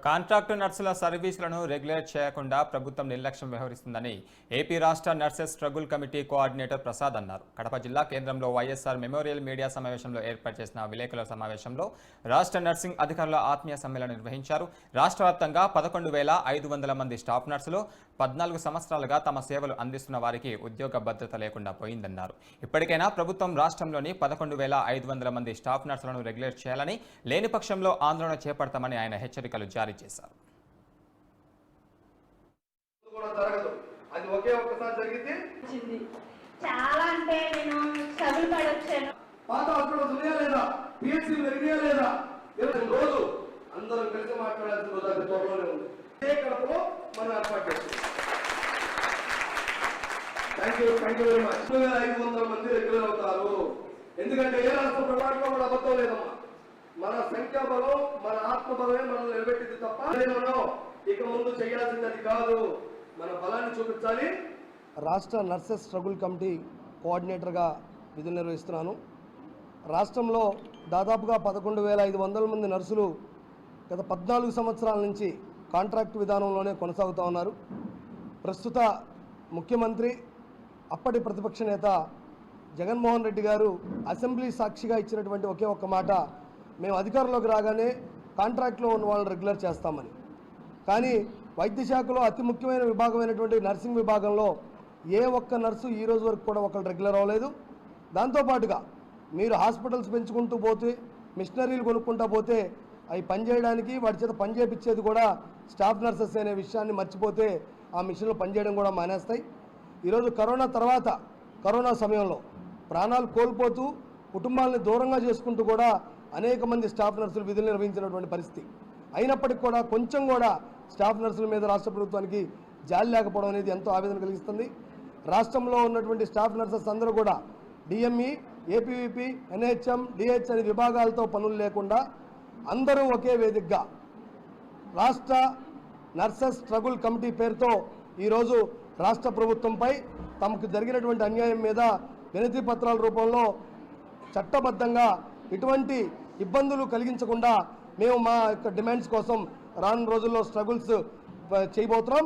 Contract నర్సుల సర్వీసులను regulate చేయకుండా ప్రభుత్వం నిర్లక్ష్యం వ్యవహరిస్తుందని ఏపీ రాష్ట్ర nurses struggle committee coordinator Prasad అన్నారు. కడప జిల్లా కేంద్రంలో వైఎస్ఆర్ మెమోరియల్ మీడియా సమావేశంలో ఏర్పాటు చేసిన విలేకరుల సమావేశంలో రాష్ట్ర నర్సింగ్ అధికారుల ఆత్మీయ సమ్మేళనం నిర్వహించారు. రాష్ట్ర వ్యాప్తంగా 11,500 మంది స్టాఫ్ నర్సులు 14 సంవత్సరాలుగా తమ సేవలు అందిస్తున్న వారికి ఉద్యోగ భద్రత లేకుండా పోయిందన్నారు. ఇప్పటికైనా ప్రభుత్వం రాష్ట్రంలోని 11,500 మంది స్టాఫ్ నర్సులను రెగ్యులేట్ చేయాలని, లేని పక్షంలో ఆందోళన చేపడతామని ఆయన హెచ్చరికలు జారీ చేశారు. చాలా అంటే నేను స్ట్రగుల్ పడొచ్చాను. పాత హాస్పిటల్స్ ఉన్నాయా లేదా, పిహెచ్సీలు పెరిగాయా లేదా, రోజు అందరం కలిసి మాట్లాడాల్సిన రోజు అది త్వరలోనే ఉంది. ఇదే కడపలో మనం ఏర్పాటు చేస్తాం. Thank you very much. 500 మంది రెగ్యులర్ అవుతారు. ఎందుకంటే ఏ రాష్ట్ర ప్రభుత్వంలో కూడా అబద్ధం లేదమ్మా. మన సంఖ్యాబలం, మన ఆత్మబలమే మనం నిలబెట్టింది తప్ప ఇక ముందు చేయాల్సింది అది కాదు. మన బలాన్ని చూపించాలి. రాష్ట్ర నర్సెస్ స్ట్రగుల్ కమిటీ కోఆర్డినేటర్గా విధులు నిర్వహిస్తున్నాను. రాష్ట్రంలో దాదాపుగా 11,500 మంది నర్సులు గత 14 సంవత్సరాల నుంచి కాంట్రాక్ట్ విధానంలోనే కొనసాగుతూ ఉన్నారు. ప్రస్తుత ముఖ్యమంత్రి, అప్పటి ప్రతిపక్ష నేత జగన్మోహన్ రెడ్డి గారు అసెంబ్లీ సాక్షిగా ఇచ్చినటువంటి ఒకే ఒక్క మాట, మేము అధికారంలోకి రాగానే కాంట్రాక్ట్లో ఉన్న వాళ్ళని రెగ్యులర్ చేస్తామని. కానీ వైద్య శాఖలో అతి ముఖ్యమైన విభాగమైనటువంటి నర్సింగ్ విభాగంలో ఏ ఒక్క నర్సు ఈ రోజు వరకు కూడా ఒకళ్ళు రెగ్యులర్ అవ్వలేదు. దాంతోపాటుగా మీరు హాస్పిటల్స్ పెంచుకుంటూ పోతే, మిషనరీలు కొనుక్కుంటూ పోతే అవి పనిచేయడానికి వాటి చేత పనిచేయించేది కూడా స్టాఫ్ నర్సెస్ అనే విషయాన్ని మర్చిపోతే ఆ మిషన్లు పనిచేయడం కూడా మానేస్తాయి. ఈరోజు కరోనా తర్వాత, కరోనా సమయంలో ప్రాణాలు కోల్పోతూ కుటుంబాలని దూరంగా చేసుకుంటూ కూడా అనేక మంది స్టాఫ్ నర్సులు విధులు నిర్వహించినటువంటి పరిస్థితి. అయినప్పటికీ కూడా కొంచెం కూడా స్టాఫ్ నర్సుల మీద రాష్ట్ర ప్రభుత్వానికి జాలి లేకపోవడం అనేది ఎంతో ఆవేదన కలిగిస్తుంది. రాష్ట్రంలో ఉన్నటువంటి స్టాఫ్ నర్సెస్ అందరూ కూడా డిఎంఈ, ఏపీవీపీ, ఎన్హెచ్ఎం, డిహెచ్ అనే విభాగాలతో పనులు లేకుండా అందరూ ఒకే వేదికగా రాష్ట్ర నర్సెస్ స్ట్రగుల్ కమిటీ పేరుతో ఈరోజు రాష్ట్ర ప్రభుత్వంపై తమకు జరిగినటువంటి అన్యాయం మీద వినతి పత్రాల రూపంలో చట్టబద్ధంగా ఎటువంటి ఇబ్బందులు కలిగించకుండా మేము మా యొక్క డిమాండ్స్ కోసం రానున్న రోజుల్లో స్ట్రగుల్స్ చేయబోతున్నాం.